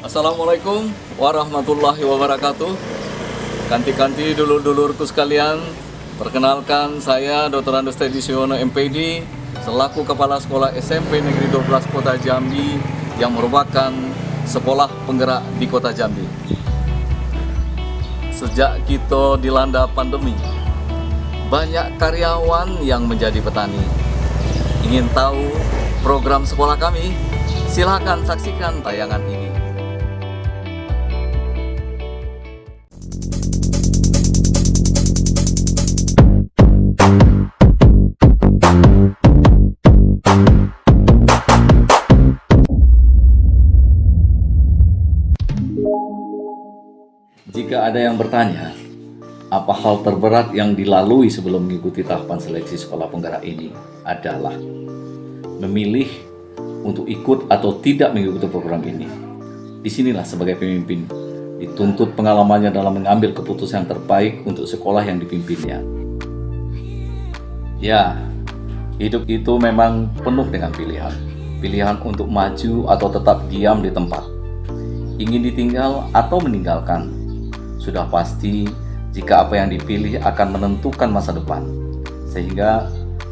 Assalamualaikum warahmatullahi wabarakatuh. Kanti-kanti dulur-dulurku sekalian, perkenalkan saya Dr. Andes Teddy Siono MPD selaku Kepala Sekolah SMP Negeri 12 Kota Jambi yang merupakan sekolah penggerak di Kota Jambi. Sejak kita dilanda pandemi, banyak karyawan yang menjadi petani. Ingin tahu program sekolah kami? Silakan saksikan tayangan ini. Jika ada yang bertanya, apa hal terberat yang dilalui sebelum mengikuti tahapan seleksi sekolah penggerak ini adalah memilih untuk ikut atau tidak mengikuti program ini. Disinilah sebagai pemimpin dituntut pengalamannya dalam mengambil keputusan yang terbaik untuk sekolah yang dipimpinnya. Ya, hidup itu memang penuh dengan pilihan. Pilihan untuk maju atau tetap diam di tempat. Ingin ditinggal atau meninggalkan. Sudah pasti jika apa yang dipilih akan menentukan masa depan. Sehingga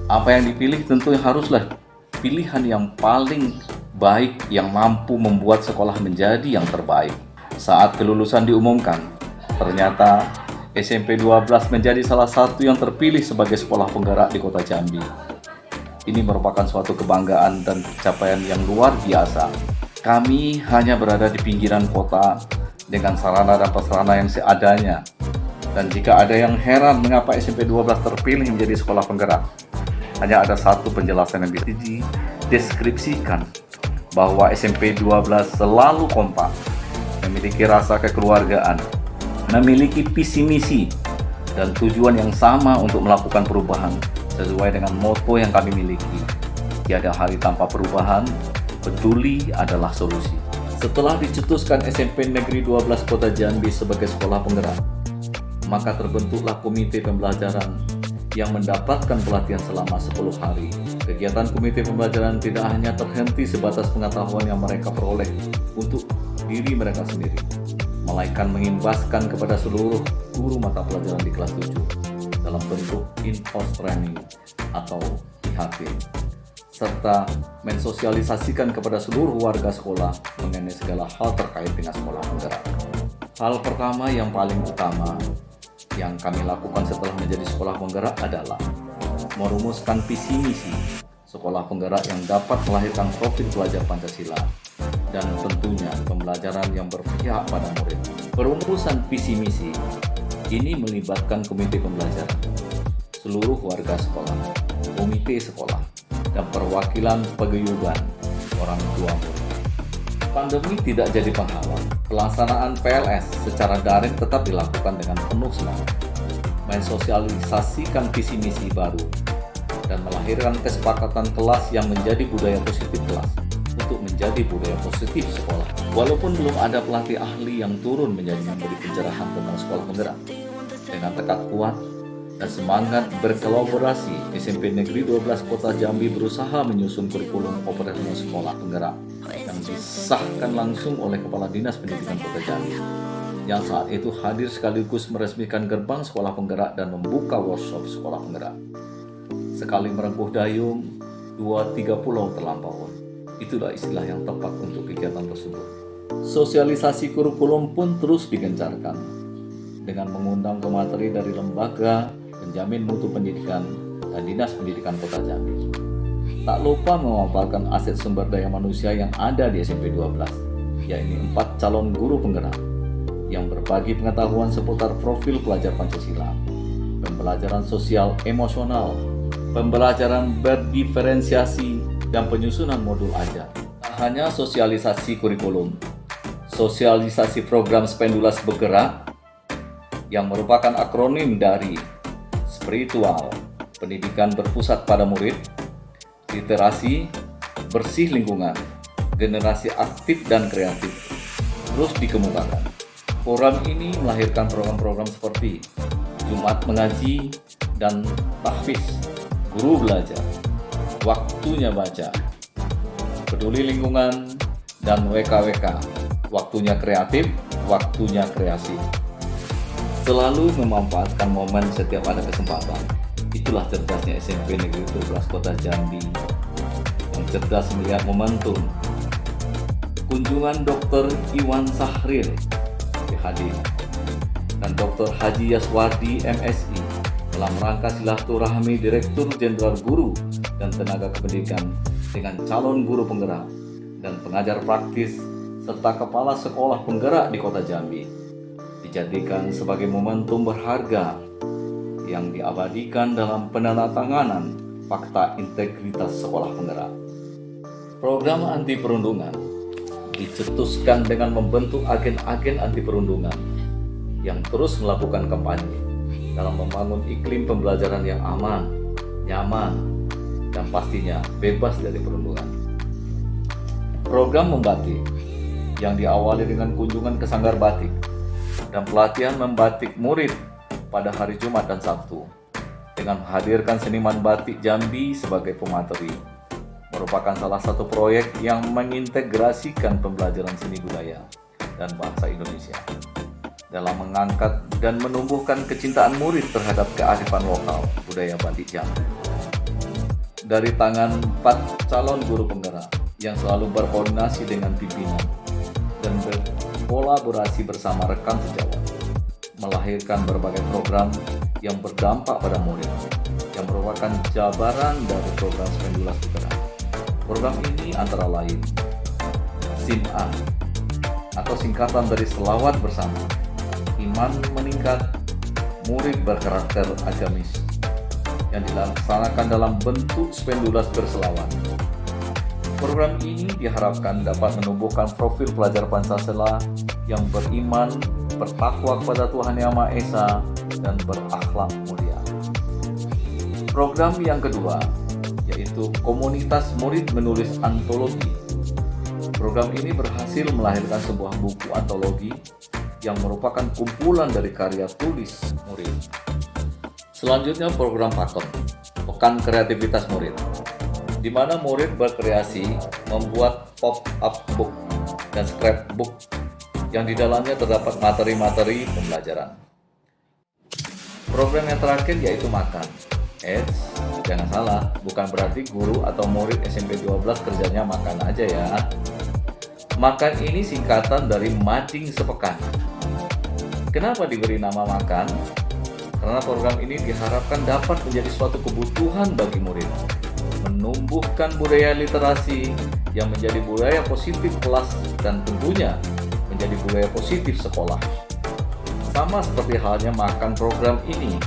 apa yang dipilih tentu haruslah pilihan yang paling baik yang mampu membuat sekolah menjadi yang terbaik. Saat kelulusan diumumkan, ternyata SMP 12 menjadi salah satu yang terpilih sebagai sekolah penggerak di Kota Jambi. Ini merupakan suatu kebanggaan dan pencapaian yang luar biasa. Kami hanya berada di pinggiran kota dengan sarana dan prasarana yang seadanya. Dan jika ada yang heran mengapa SMP 12 terpilih menjadi sekolah penggerak, hanya ada satu penjelasan yang dideskripsikan, bahwa SMP 12 selalu kompak, memiliki rasa kekeluargaan, memiliki visi misi, dan tujuan yang sama untuk melakukan perubahan sesuai dengan moto yang kami miliki. Tiada hari tanpa perubahan, peduli adalah solusi. Setelah dicetuskan SMP Negeri 12 Kota Jambi sebagai sekolah penggerak, maka terbentuklah komite pembelajaran yang mendapatkan pelatihan selama 10 hari. Kegiatan komite pembelajaran tidak hanya terhenti sebatas pengetahuan yang mereka peroleh untuk diri mereka sendiri, melainkan mengimbaskan kepada seluruh guru mata pelajaran di kelas 7 dalam bentuk in-house training atau IHT, serta mensosialisasikan kepada seluruh warga sekolah mengenai segala hal terkait dengan sekolah penggerak. Hal pertama yang paling utama yang kami lakukan setelah menjadi sekolah penggerak adalah merumuskan visi misi sekolah penggerak yang dapat melahirkan profil pelajar Pancasila dan tentunya pembelajaran yang berpihak pada murid. Perumusan visi misi ini melibatkan komite pembelajaran, seluruh warga sekolah, komite sekolah, dan perwakilan paguyuban orang tua murid. Pandemi tidak jadi penghalang. Pelaksanaan PLS secara daring tetap dilakukan dengan penuh semangat. Mensosialisasikan visi misi baru dan melahirkan kesepakatan kelas yang menjadi budaya positif kelas untuk menjadi budaya positif sekolah. Walaupun belum ada pelatih ahli yang turun menjadi memberi pencerahan tentang sekolah penggerak, dengan tekad kuat dan semangat berkolaborasi, SMP Negeri 12 Kota Jambi berusaha menyusun kurikulum operasional sekolah penggerak yang disahkan langsung oleh Kepala Dinas Pendidikan Kota Jambi, yang saat itu hadir sekaligus meresmikan gerbang sekolah penggerak dan membuka workshop sekolah penggerak. Sekali merengkuh dayung, 2-3 pulau terlampaui. Itulah istilah yang tepat untuk kegiatan tersebut. Sosialisasi kurikulum pun terus digencarkan dengan mengundang pemateri dari lembaga penjamin mutu pendidikan dan Dinas Pendidikan Kota Jambi. Tak lupa memaparkan aset sumber daya manusia yang ada di SMP 12, yakni 4 calon guru penggerak yang berbagi pengetahuan seputar profil pelajar Pancasila, pembelajaran sosial emosional, pembelajaran berdiferensiasi, dan penyusunan modul ajar. Tak hanya sosialisasi kurikulum, sosialisasi program Spendulas Bergerak yang merupakan akronim dari spiritual, pendidikan berpusat pada murid, literasi, bersih lingkungan, generasi aktif dan kreatif, terus dikemukakan. Program ini melahirkan program-program seperti Jumat Mengaji dan Tahfiz, Guru Belajar, Waktunya Baca, Peduli Lingkungan, dan WKWK, Waktunya kreatif, waktunya kreasi. Selalu memanfaatkan momen setiap ada kesempatan. Itulah cerdasnya SMP Negeri 12 Kota Jambi, yang cerdas melihat momentum. Kunjungan Dr. Iwan Sahril, PhD, dan Dr. Haji Yaswardi, MSI, dalam rangka silaturahmi Direktur Jenderal Guru dan Tenaga Kependidikan dengan calon guru penggerak dan pengajar praktis serta kepala sekolah penggerak di Kota Jambi dijadikan sebagai momentum berharga yang diabadikan dalam penandatanganan fakta integritas sekolah penggerak. Program anti perundungan dicetuskan dengan membentuk agen-agen anti perundungan yang terus melakukan kampanye dalam membangun iklim pembelajaran yang aman, nyaman, dan pastinya bebas dari perundungan. Program membatik yang diawali dengan kunjungan ke Sanggar Batik dan pelatihan membatik murid pada hari Jumat dan Sabtu dengan menghadirkan seniman batik Jambi sebagai pemateri merupakan salah satu proyek yang mengintegrasikan pembelajaran seni budaya dan bahasa Indonesia dalam mengangkat dan menumbuhkan kecintaan murid terhadap kearifan lokal budaya batik Jambi. Dari tangan 4 calon guru penggerak yang selalu berkoordinasi dengan pimpinan dan berkolaborasi bersama rekan sejawat, melahirkan berbagai program yang berdampak pada murid yang merupakan jabaran dari program Spendulas Bergerak. Program ini antara lain SIMA atau singkatan dari selawat bersama, iman meningkat, murid berkarakter agamis, yang dilaksanakan dalam bentuk Spendulas berselawat. Program ini diharapkan dapat menumbuhkan profil pelajar Pancasila yang beriman, bertakwa kepada Tuhan Yang Maha Esa, dan berakhlak mulia. Program yang kedua yaitu komunitas murid menulis antologi. Program ini berhasil melahirkan sebuah buku antologi yang merupakan kumpulan dari karya tulis murid. Selanjutnya program PAKEM, Pekan Kreativitas Murid, di mana murid berkreasi membuat pop-up book dan scrapbook yang di dalamnya terdapat materi-materi pembelajaran. Program yang terakhir yaitu makan. Jangan salah, bukan berarti guru atau murid SMP 12 kerjanya makan aja ya. Makan ini singkatan dari Mading Sepekan. Kenapa diberi nama makan? Karena program ini diharapkan dapat menjadi suatu kebutuhan bagi murid, menumbuhkan budaya literasi yang menjadi budaya positif kelas dan tentunya menjadi budaya positif sekolah. Sama seperti halnya makan, program ini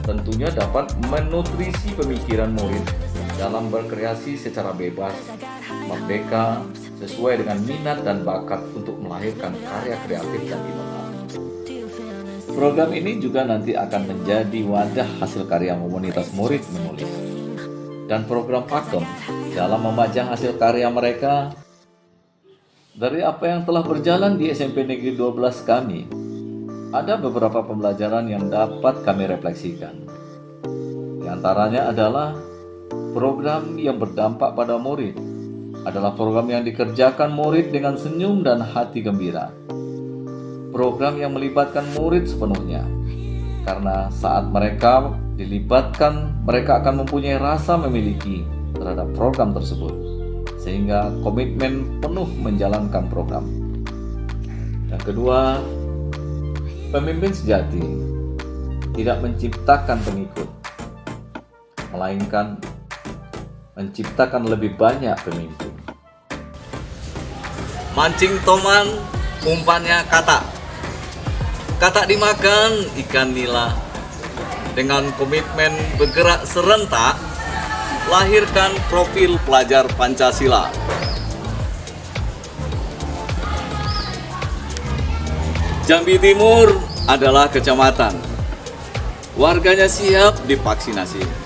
tentunya dapat menutrisi pemikiran murid dalam berkreasi secara bebas, merdeka, sesuai dengan minat dan bakat untuk melahirkan karya kreatif dan inovatif. Program ini juga nanti akan menjadi wadah hasil karya komunitas murid menulis. Dan program PAKEM dalam memajang hasil karya mereka dari apa yang telah berjalan di SMP Negeri 12 kami. Ada beberapa pembelajaran yang dapat kami refleksikan. Di antaranya adalah program yang berdampak pada murid adalah program yang dikerjakan murid dengan senyum dan hati gembira. Program yang melibatkan murid sepenuhnya, karena saat mereka dilibatkan, mereka akan mempunyai rasa memiliki terhadap program tersebut, sehingga komitmen penuh menjalankan program. Yang kedua, pemimpin sejati tidak menciptakan pengikut, melainkan menciptakan lebih banyak pemimpin. Mancing toman, umpannya kata. Kata dimakan, ikan nila. Dengan komitmen bergerak serentak, lahirkan profil pelajar Pancasila. Jambi Timur adalah kecamatan. Warganya siap divaksinasi.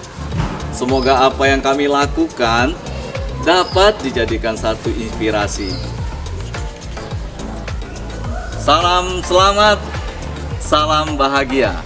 Semoga apa yang kami lakukan dapat dijadikan satu inspirasi. Salam selamat, salam bahagia.